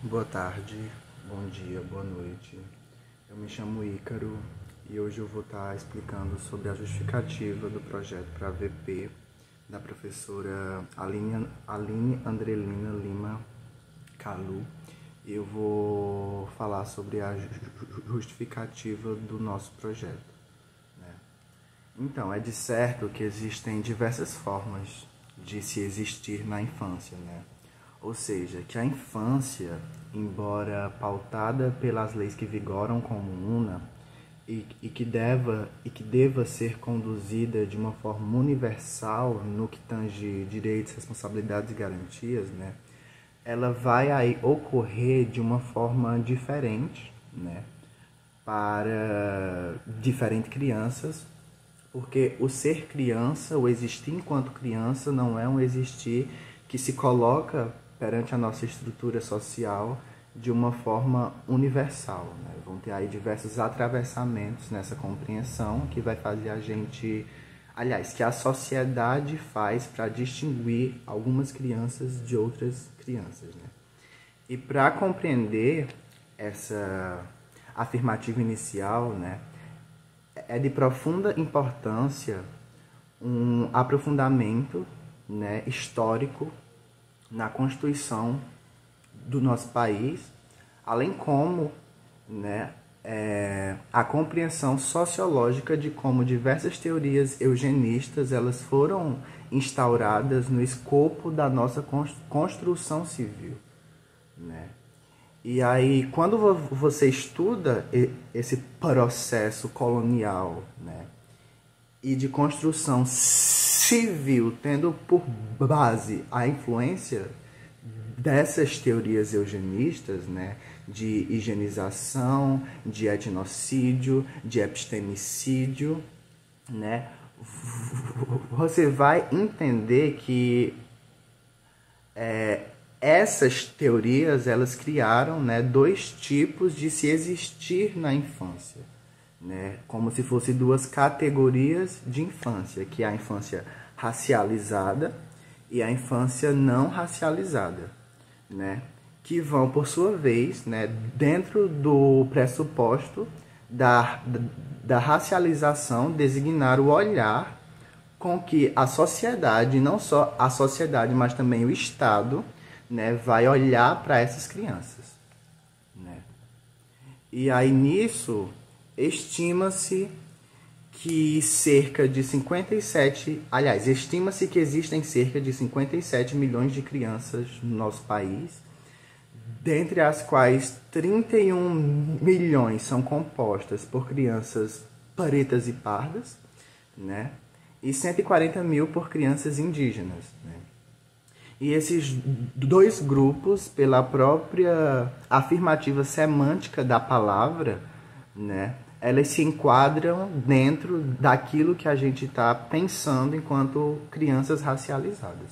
Boa tarde, bom dia, boa noite. Eu me chamo Ícaro e hoje eu vou estar explicando sobre a justificativa do projeto para VP da professora Aline Andrelina Lima Calu. Eu vou falar sobre a justificativa do nosso projeto, né? Então, é de certo que existem diversas formas de se existir na infância, né? Ou seja, que a infância, embora pautada pelas leis que vigoram como una e que deva ser conduzida de uma forma universal no que tange direitos, responsabilidades e garantias, né? Ela vai aí ocorrer de uma forma diferente, né? Para diferentes crianças, porque o ser criança, o existir enquanto criança, não é um existir que se coloca perante a nossa estrutura social de uma forma universal, né? Vão ter aí diversos atravessamentos nessa compreensão que vai fazer a gente, aliás, que a sociedade faz para distinguir algumas crianças de outras crianças, né? E para compreender essa afirmativa inicial, né, é de profunda importância um aprofundamento, né, histórico na Constituição do nosso país, além como, né, a compreensão sociológica de como diversas teorias eugenistas elas foram instauradas no escopo da nossa construção civil, né? E aí, quando você estuda esse processo colonial, né, e de construção civil, tendo por base a influência dessas teorias eugenistas, né, de higienização, de etnocídio, de epistemicídio, né, você vai entender que essas teorias elas criaram, né, dois tipos de se existir na infância, né, como se fossem duas categorias de infância, que é a infância racializada e a infância não racializada, né, que vão, por sua vez, né, dentro do pressuposto da racialização, designar o olhar com que a sociedade, não só a sociedade, mas também o Estado, né, vai olhar para essas crianças, né? E aí nisso estima-se que estima-se que existem cerca de 57 milhões de crianças no nosso país, dentre as quais 31 milhões são compostas por crianças pretas e pardas, né? E 140 mil por crianças indígenas, né? E esses dois grupos, pela própria afirmativa semântica da palavra, né, elas se enquadram dentro daquilo que a gente está pensando enquanto crianças racializadas,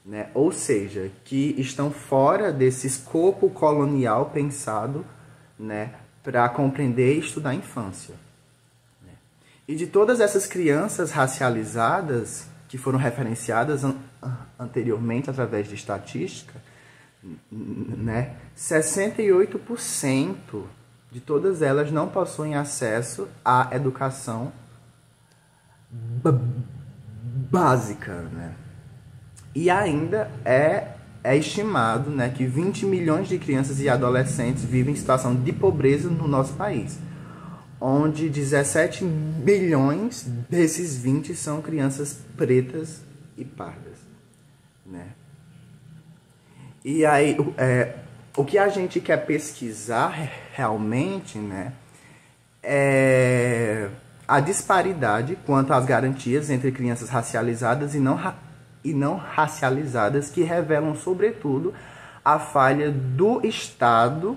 né? Ou seja, que estão fora desse escopo colonial pensado, né, para compreender e estudar a infância. E de todas essas crianças racializadas, que foram referenciadas anteriormente através de estatística, né, 68% de todas elas não possuem acesso à educação básica, né? E ainda é estimado, né, que 20 milhões de crianças e adolescentes vivem em situação de pobreza no nosso país, onde 17 milhões desses 20 são crianças pretas e pardas, né? E aí, o que a gente quer pesquisar realmente, né, é a disparidade quanto às garantias entre crianças racializadas e não racializadas, que revelam, sobretudo, a falha do Estado,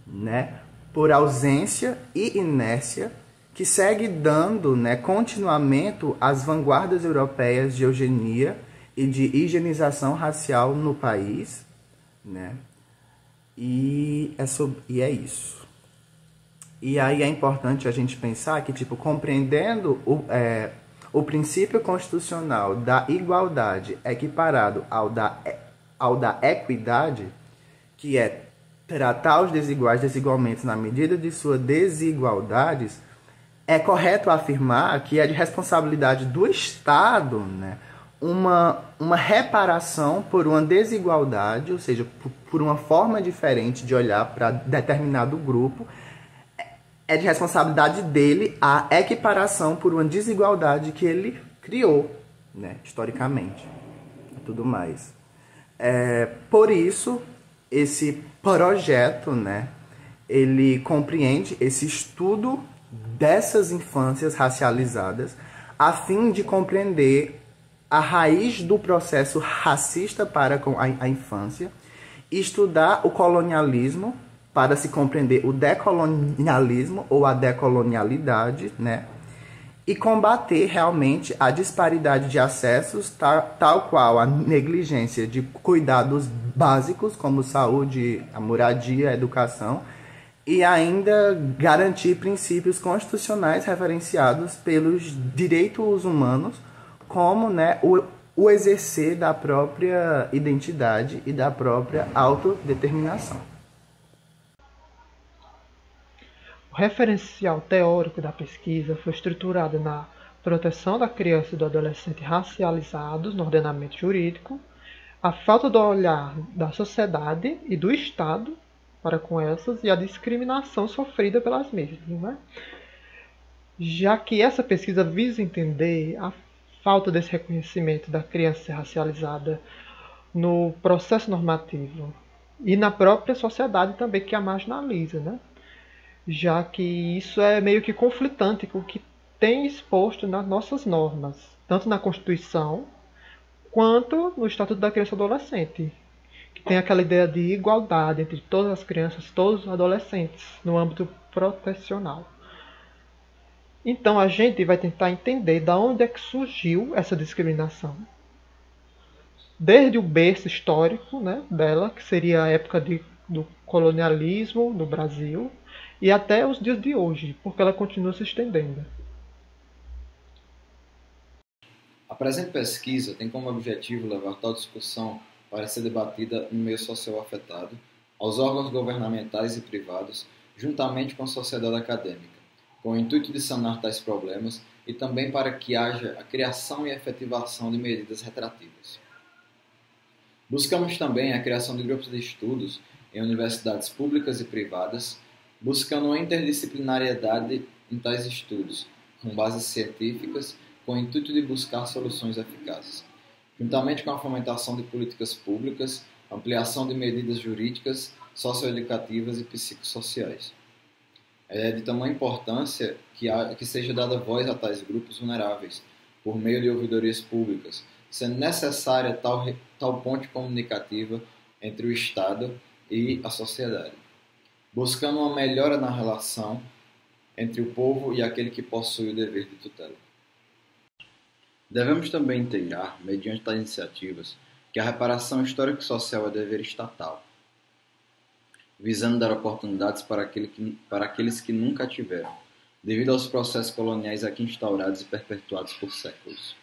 né, por ausência e inércia, que segue dando, né, continuamento às vanguardas europeias de eugenia e de higienização racial no país, né? E é isso. E aí é importante a gente pensar que, tipo, compreendendo o princípio constitucional da igualdade equiparado ao da equidade, que é tratar os desiguais desigualmente na medida de suas desigualdades, é correto afirmar que é de responsabilidade do Estado, né, uma reparação por uma desigualdade, ou seja, por uma forma diferente de olhar para determinado grupo. É de responsabilidade dele a equiparação por uma desigualdade que ele criou, né, historicamente e tudo mais. Por isso, esse projeto, né, ele compreende esse estudo dessas infâncias racializadas a fim de compreender a raiz do processo racista para com a infância, estudar o colonialismo para se compreender o decolonialismo ou a decolonialidade, né? E combater realmente a disparidade de acessos, tal qual a negligência de cuidados básicos, como saúde, a moradia, a educação, e ainda garantir princípios constitucionais referenciados pelos direitos humanos, como, né, o exercer da própria identidade e da própria autodeterminação. O referencial teórico da pesquisa foi estruturado na proteção da criança e do adolescente racializados no ordenamento jurídico, a falta do olhar da sociedade e do Estado para com essas e a discriminação sofrida pelas mesmas, né? Já que essa pesquisa visa entender a falta desse reconhecimento da criança racializada no processo normativo e na própria sociedade também que a marginaliza, né? Já que isso é meio que conflitante com o que tem exposto nas nossas normas, tanto na Constituição quanto no Estatuto da Criança e do Adolescente, que tem aquela ideia de igualdade entre todas as crianças, todos os adolescentes, no âmbito protecional. Então a gente vai tentar entender de onde é que surgiu essa discriminação. Desde o berço histórico, né, dela, que seria a época do colonialismo no Brasil, e até os dias de hoje, porque ela continua se estendendo. A presente pesquisa tem como objetivo levar tal discussão para ser debatida no meio social afetado, aos órgãos governamentais e privados, juntamente com a sociedade acadêmica, com o intuito de sanar tais problemas e também para que haja a criação e efetivação de medidas retrativas. Buscamos também a criação de grupos de estudos em universidades públicas e privadas, buscando uma interdisciplinariedade em tais estudos, com bases científicas, com o intuito de buscar soluções eficazes, juntamente com a fomentação de políticas públicas, ampliação de medidas jurídicas, socioeducativas e psicossociais. É de tamanha importância que seja dada voz a tais grupos vulneráveis, por meio de ouvidorias públicas, sendo necessária tal ponte comunicativa entre o Estado e a sociedade, buscando uma melhora na relação entre o povo e aquele que possui o dever de tutela. Devemos também inteirar, mediante tais iniciativas, que a reparação histórica e social é dever estatal, visando dar oportunidades para aqueles que nunca tiveram, devido aos processos coloniais aqui instaurados e perpetuados por séculos.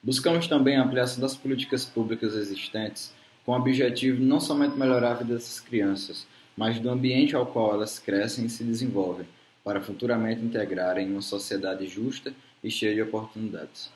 Buscamos também a ampliação das políticas públicas existentes, com o objetivo não somente melhorar a vida dessas crianças, mas do ambiente ao qual elas crescem e se desenvolvem, para futuramente integrarem em uma sociedade justa e cheia de oportunidades.